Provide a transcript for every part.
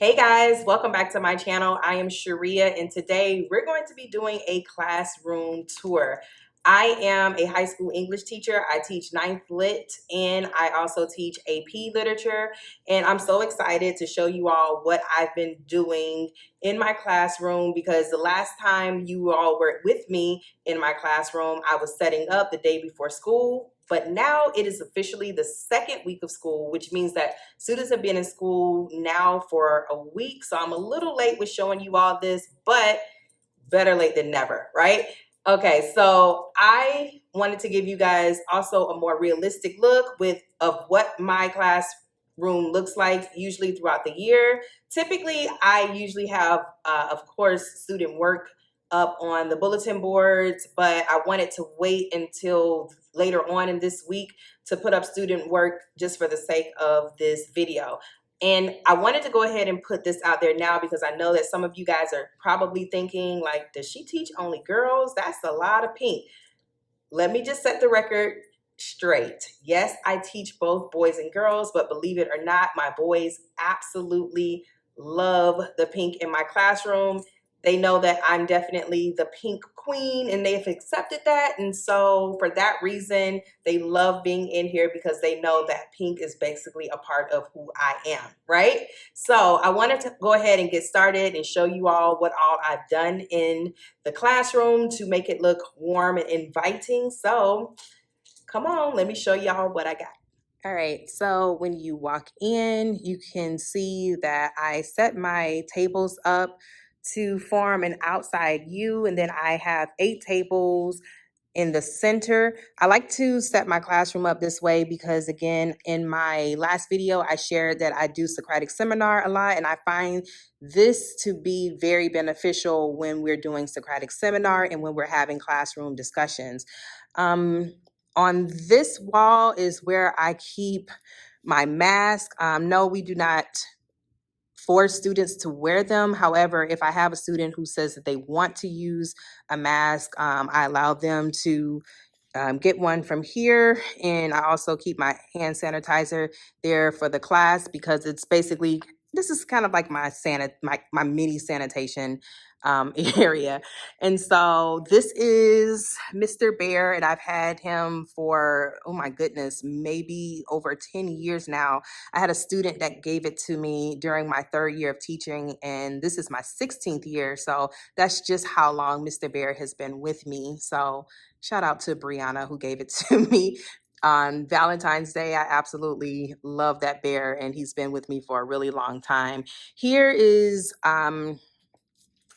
Hey guys, welcome back to my channel. I am Sharia and today we're going to be doing a classroom tour. I am a high school English teacher. I teach 9th Lit and I also teach AP Literature, and I'm so excited to show you all what I've been doing in my classroom because the last time you all were with me in my classroom, I was setting up the day before school. But now it is officially the second week of school, which means that students have been in school now for a week. So I'm a little late with showing you all this, but better late than never, right? Okay, so I wanted to give you guys also a more realistic look of what my classroom looks like usually throughout the year. Typically, I usually have, of course, student work up on the bulletin boards, but I wanted to wait until later on in this week to put up student work just for the sake of this video. And I wanted to go ahead and put this out there now because I know that some of you guys are probably thinking, like, does she teach only girls? That's a lot of pink. Let me just set the record straight. Yes, I teach both boys and girls, but believe it or not, my boys absolutely love the pink in my classroom. They know that I'm definitely the pink queen and they've accepted that. And so for that reason, they love being in here because they know that pink is basically a part of who I am, right? So I wanted to go ahead and get started and show you all what all I've done in the classroom to make it look warm and inviting. So come on, let me show y'all what I got. All right, so when you walk in, you can see that I set my tables up to form an outside U, and then I have 8 tables in the center. I like to set my classroom up this way because, again, in my last video, I shared that I do Socratic seminar a lot, and I find this to be very beneficial when we're doing Socratic seminar and when we're having classroom discussions. On this wall is where I keep my mask. No, we do not force students to wear them. However, if I have a student who says that they want to use a mask, I allow them to get one from here. And I also keep my hand sanitizer there for the class because it's basically, this is kind of like my mini sanitation area. And so this is Mr. Bear, and I've had him for, oh my goodness, maybe over 10 years now. I had a student that gave it to me during my 3rd year of teaching, and this is my 16th year. So that's just how long Mr. Bear has been with me. So shout out to Brianna who gave it to me on Valentine's Day. I absolutely love that bear, and he's been with me for a really long time. Here is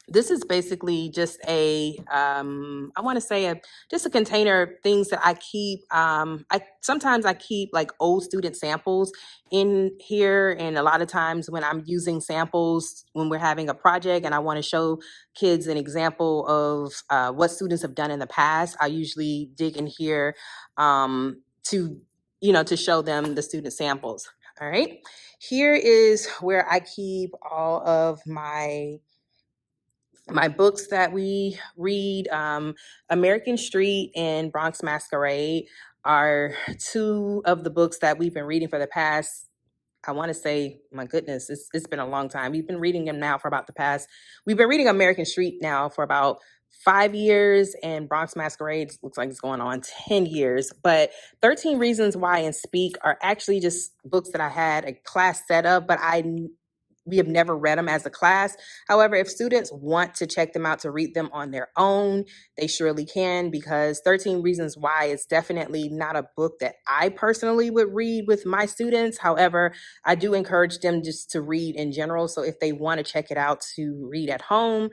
this is basically just a I want to say just a container of things that I keep. Sometimes I keep like old student samples in here, and a lot of times when I'm using samples when we're having a project and I want to show kids an example of what students have done in the past, I usually dig in here to show them the student samples. All right, here is where I keep all of my books that we read. American Street and Bronx Masquerade are 2 of the books that we've been reading for the past, I want to say, my goodness, it's been a long time. We've been reading them now for about we've been reading American Street now for about 5 years, and Bronx Masquerade looks like it's going on 10 years. But 13 Reasons Why and Speak are actually just books that I had a class set up, but we have never read them as a class. However, if students want to check them out to read them on their own, they surely can, because 13 Reasons Why is definitely not a book that I personally would read with my students. However, I do encourage them just to read in general. So if they want to check it out to read at home,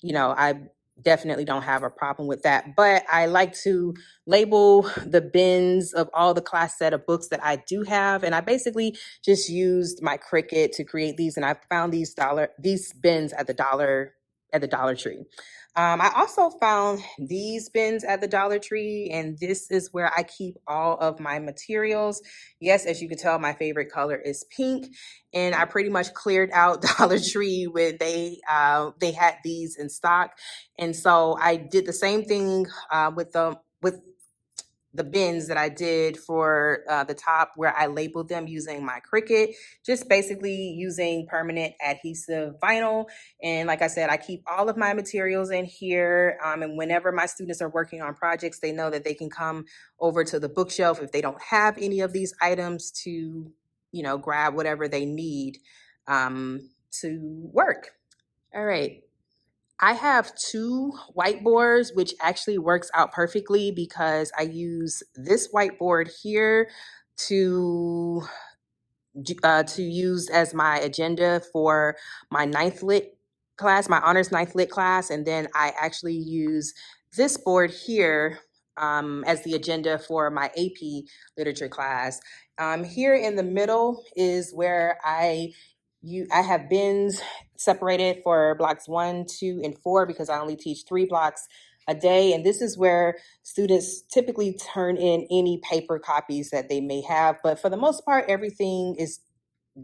I definitely don't have a problem with that. But I like to label the bins of all the class set of books that I do have, and I basically just used my Cricut to create these, and I found these bins at the Dollar Tree. I also found these bins at the Dollar Tree, and this is where I keep all of my materials. Yes, as you can tell, my favorite color is pink, and I pretty much cleared out Dollar Tree when they had these in stock, and so I did the same thing with the bins that I did for the top where I labeled them using my Cricut, just basically using permanent adhesive vinyl. And like I said, I keep all of my materials in here. And whenever my students are working on projects, they know that they can come over to the bookshelf if they don't have any of these items to, grab whatever they need to work. All right. I have two whiteboards, which actually works out perfectly because I use this whiteboard here to use as my agenda for my ninth lit class, my honors ninth lit class. And then I actually use this board here as the agenda for my AP literature class. Here in the middle is where I have bins separated for blocks 1, 2, and 4 because I only teach 3 blocks a day. And this is where students typically turn in any paper copies that they may have. But for the most part, everything is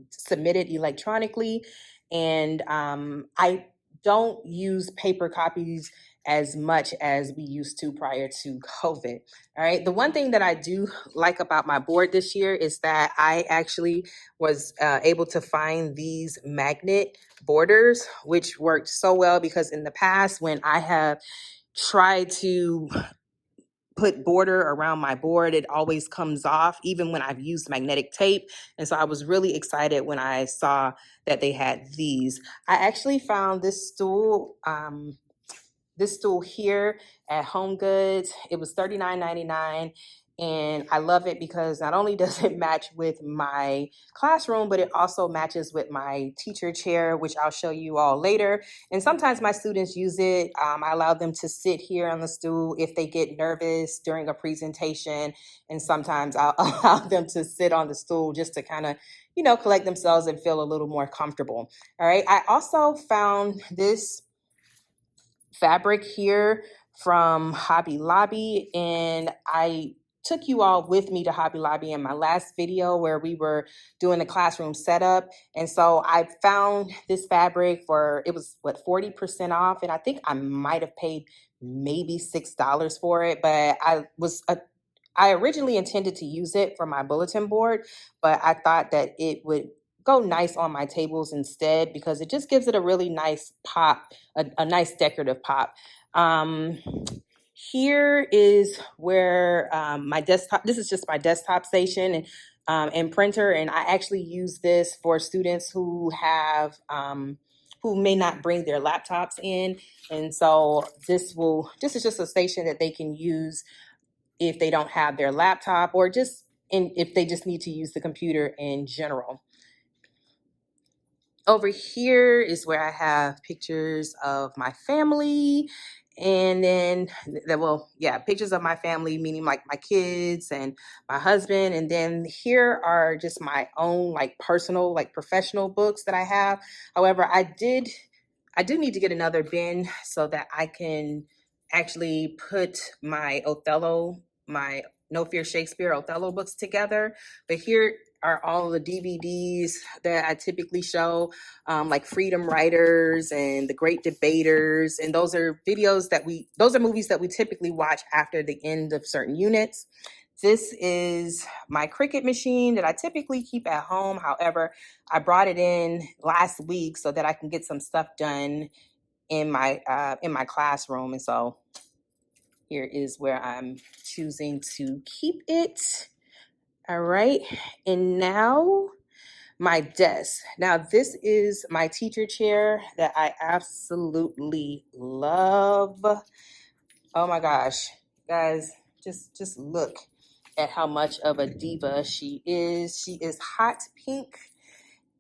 submitted electronically. And I don't use paper copies as much as we used to prior to COVID. All right. The one thing that I do like about my board this year is that I actually was able to find these magnet borders, which worked so well because in the past when I have tried to put border around my board, it always comes off, even when I've used magnetic tape. And so I was really excited when I saw that they had these. I actually found this stool here at Home Goods. It was $39.99. And I love it because not only does it match with my classroom, but it also matches with my teacher chair, which I'll show you all later. And sometimes my students use it. I allow them to sit here on the stool if they get nervous during a presentation. And sometimes I'll allow them to sit on the stool just to kind of, collect themselves and feel a little more comfortable. All right. I also found this fabric here from Hobby Lobby, and I took you all with me to Hobby Lobby in my last video where we were doing the classroom setup. And so I found this fabric for, it was 40% off. And I think I might have paid maybe $6 for it, but I originally intended to use it for my bulletin board, but I thought that it would go nice on my tables instead because it just gives it a really nice pop, a nice decorative pop. Here is where my desktop, this is just my desktop station and printer. And I actually use this for students who have, who may not bring their laptops in. And so this is just a station that they can use if they don't have their laptop or if they just need to use the computer in general. Over here is where I have pictures of my family, and then pictures of my family, meaning like my kids and my husband. And then here are just my own personal, professional books that I have. However, I do need to get another bin so that I can actually put my No Fear Shakespeare Othello books together. But here are all the DVDs that I typically show, like Freedom Writers and The Great Debaters. And those are movies that we typically watch after the end of certain units. This is my Cricut machine that I typically keep at home. However, I brought it in last week so that I can get some stuff done in my classroom. And so here is where I'm choosing to keep it. All right. And now my desk. Now this is my teacher chair that I absolutely love. Oh my gosh, guys, just look at how much of a diva she is. She is hot pink.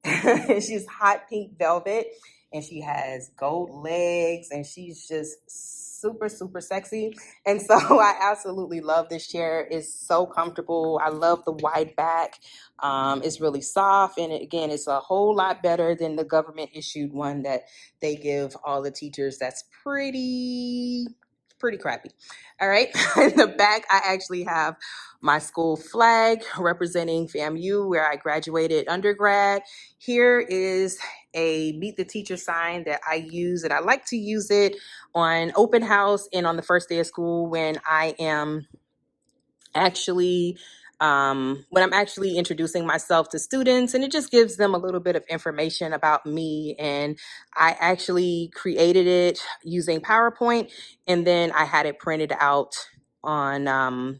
She's hot pink velvet, and she has gold legs, and she's just super, super sexy. And so I absolutely love this chair. It's so comfortable. I love the wide back. It's really soft. And again, it's a whole lot better than the government issued one that they give all the teachers. That's pretty crappy. All right. In the back, I actually have my school flag representing FAMU, where I graduated undergrad. Here is a Meet the Teacher sign that I use, and I like to use it on open house and on the first day of school when I am actually when I'm actually introducing myself to students, and it just gives them a little bit of information about me. And I actually created it using PowerPoint, and then I had it printed out on an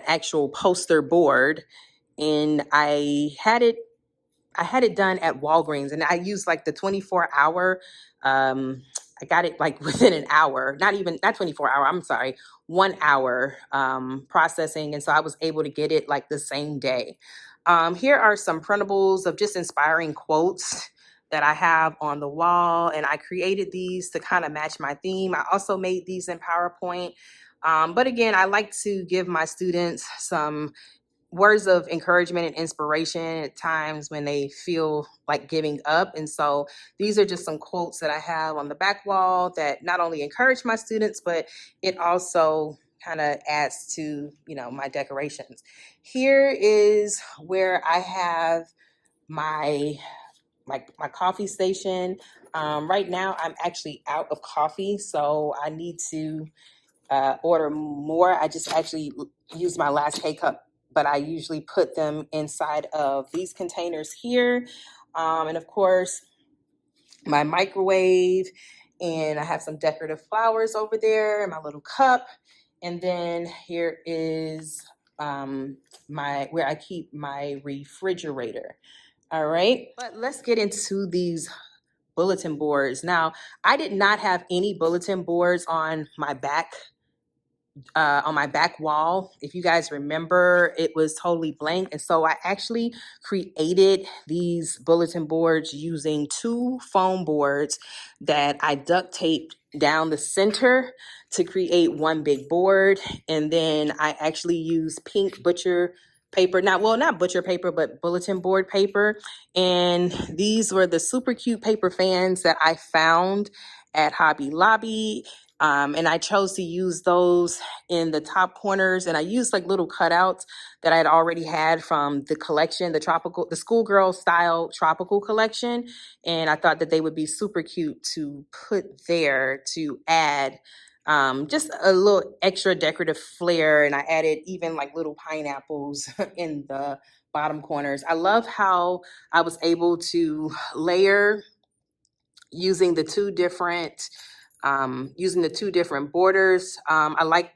actual poster board, and I had it done at Walgreens, and I used like the 24-hour. I got it like within an hour, not 24 hour. I'm sorry, 1 hour processing, and so I was able to get it like the same day. Here are some printables of just inspiring quotes that I have on the wall, and I created these to kind of match my theme. I also made these in PowerPoint. But again, I like to give my students some words of encouragement and inspiration at times when they feel like giving up. And so these are just some quotes that I have on the back wall that not only encourage my students, but it also kind of adds to, my decorations. Here is where I have my my coffee station. Right now I'm actually out of coffee, so I need to order more. I just actually used my last K-cup, but I usually put them inside of these containers here. And of course, my microwave, and I have some decorative flowers over there in my little cup. And then here is where I keep my refrigerator. All right, but let's get into these bulletin boards. Now, I did not have any bulletin boards on my back wall. If you guys remember, it was totally blank. And so I actually created these bulletin boards using 2 foam boards that I duct taped down the center to create one big board. And then I actually used pink butcher paper, not butcher paper, but bulletin board paper. And these were the super cute paper fans that I found at Hobby Lobby. And I chose to use those in the top corners, and I used like little cutouts that I had already had from the collection, the schoolgirl style tropical collection. And I thought that they would be super cute to put there to add just a little extra decorative flair. And I added even like little pineapples in the bottom corners. I love how I was able to layer using the two different borders. I like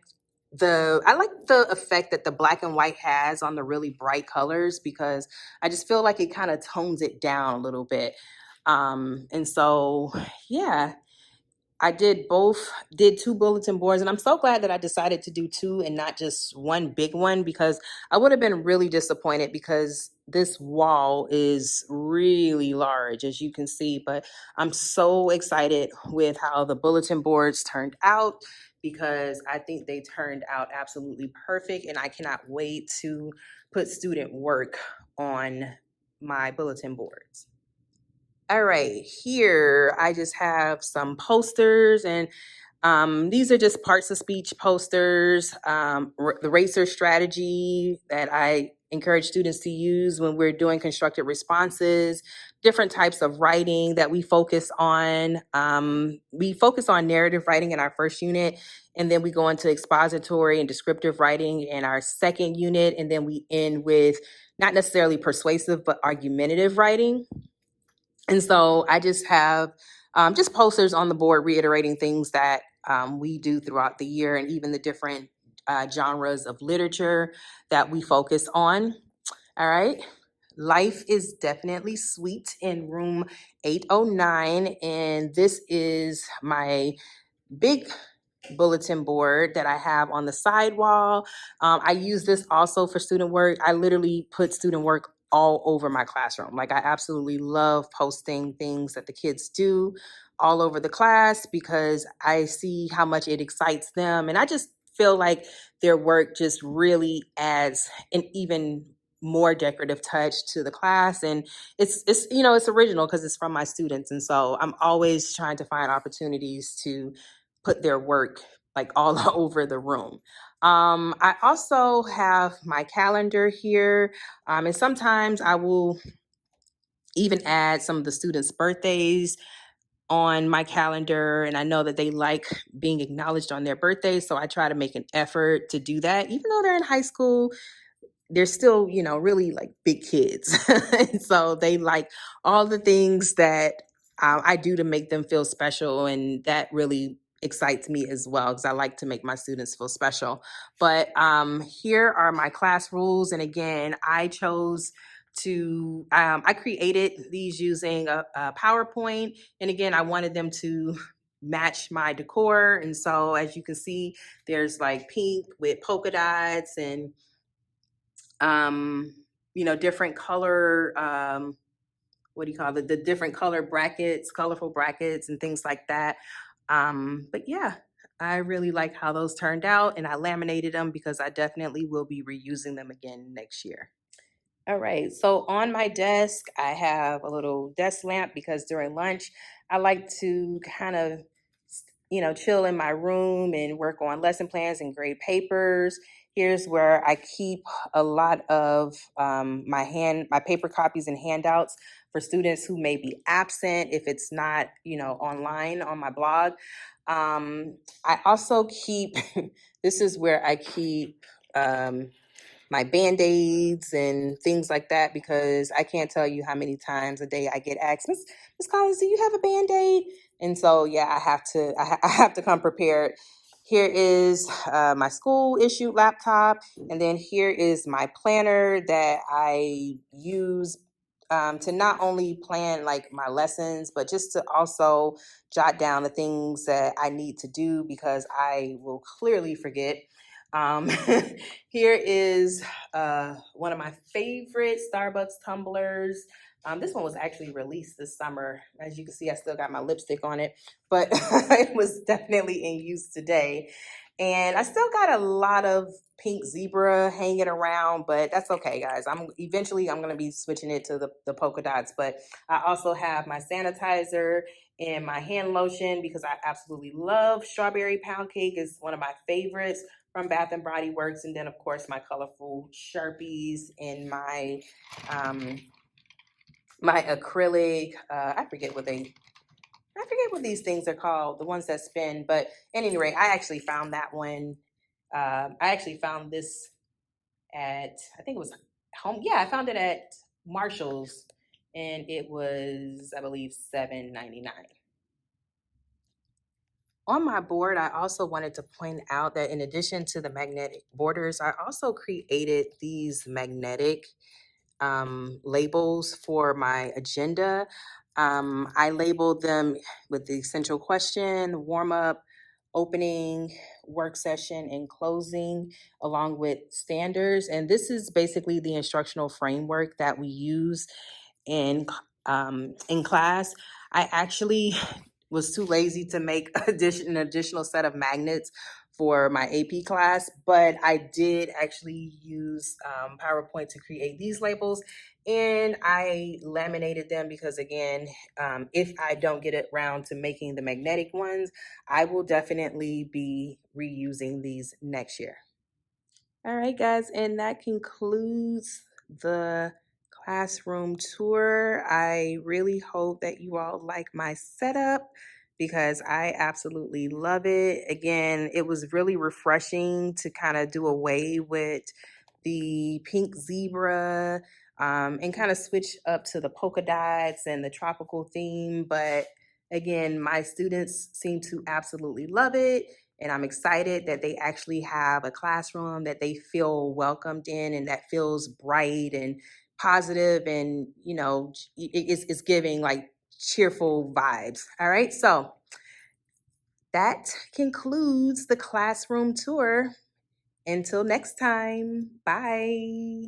the effect that the black and white has on the really bright colors, because I just feel like it kind of tones it down a little bit. And so, yeah, I did 2 bulletin boards, and I'm so glad that I decided to do 2 and not just one big one, because I would have been really disappointed, because this wall is really large, as you can see. But I'm so excited with how the bulletin boards turned out, because I think they turned out absolutely perfect, and I cannot wait to put student work on my bulletin boards. All right, here I just have some posters, and these are just parts of speech posters, the RACER strategy that I encourage students to use when we're doing constructed responses, different types of writing that we focus on. We focus on narrative writing in our first unit, and then we go into expository and descriptive writing in our second unit, and then we end with not necessarily persuasive, but argumentative writing. And so I just have just posters on the board reiterating things that we do throughout the year, and even the different genres of literature that we focus on. All right. Life is definitely sweet in room 809. And this is my big bulletin board that I have on the side wall. I use this also for student work. I literally put student work all over my classroom. Like, I absolutely love posting things that the kids do all over the class, because I see how much it excites them. And I just feel like their work just really adds an even more decorative touch to the class. And it's original because it's from my students. And so I'm always trying to find opportunities to put their work like all over the room. I also have my calendar here, and sometimes I will even add some of the students' birthdays on my calendar, and I know that they like being acknowledged on their birthdays, so I try to make an effort to do that. Even though they're in high school, they're still, really like big kids. And so they like all the things that I do to make them feel special. And that really excites me as well, because I like to make my students feel special. But here are my class rules. And again, I created these using a PowerPoint. And again, I wanted them to match my decor. And so as you can see, there's like pink with polka dots and different color, what do you call it? The different color brackets, colorful brackets and things like that. But yeah, I really like how those turned out, and I laminated them because I definitely will be reusing them again next year. All right, so on my desk, I have a little desk lamp because during lunch, I like to kind of, chill in my room and work on lesson plans and grade papers. Here's where I keep a lot of my paper copies and handouts for students who may be absent if it's not, online on my blog. I also keep, this is where I keep my Band-Aids and things like that, because I can't tell you how many times a day I get asked, Miss Collins, do you have a Band-Aid? And so, yeah, I have to come prepared. Here is my school issued laptop. And then here is my planner that I use to not only plan like my lessons, but just to also jot down the things that I need to do, because I will clearly forget. Um, Here is one of my favorite Starbucks tumblers. This one was actually released this summer. As you can see, I still got my lipstick on it, but it was definitely in use today. And I still got a lot of pink zebra hanging around, but that's okay, guys. I'm going to be switching it to the polka dots, but I also have my sanitizer and my hand lotion because I absolutely love strawberry pound cake. It's one of my favorites from Bath and Body Works. And then of course my colorful Sharpies and my my acrylic, I forget what these things are called, the ones that spin. But at any rate, I actually found that one. I actually found this at, I think it was home. Yeah, I found it at Marshall's, and it was, I believe, $7.99. On my board, I also wanted to point out that in addition to the magnetic borders, I also created these magnetic labels for my agenda. I labeled them with the essential question, warm up, opening, work session, and closing, along with standards. And this is basically the instructional framework that we use in class. I actually was too lazy to make an additional set of magnets for my AP class, but I did actually use PowerPoint to create these labels, and I laminated them because, again, if I don't get around to making the magnetic ones, I will definitely be reusing these next year. All right, guys, and that concludes the classroom tour. I really hope that you all like my setup because I absolutely love it. Again, it was really refreshing to kind of do away with the pink zebra and kind of switch up to the polka dots and the tropical theme. But again, my students seem to absolutely love it. And I'm excited that they actually have a classroom that they feel welcomed in and that feels bright and positive, and it's giving like cheerful vibes. All right, so that concludes the classroom tour. Until next time, bye.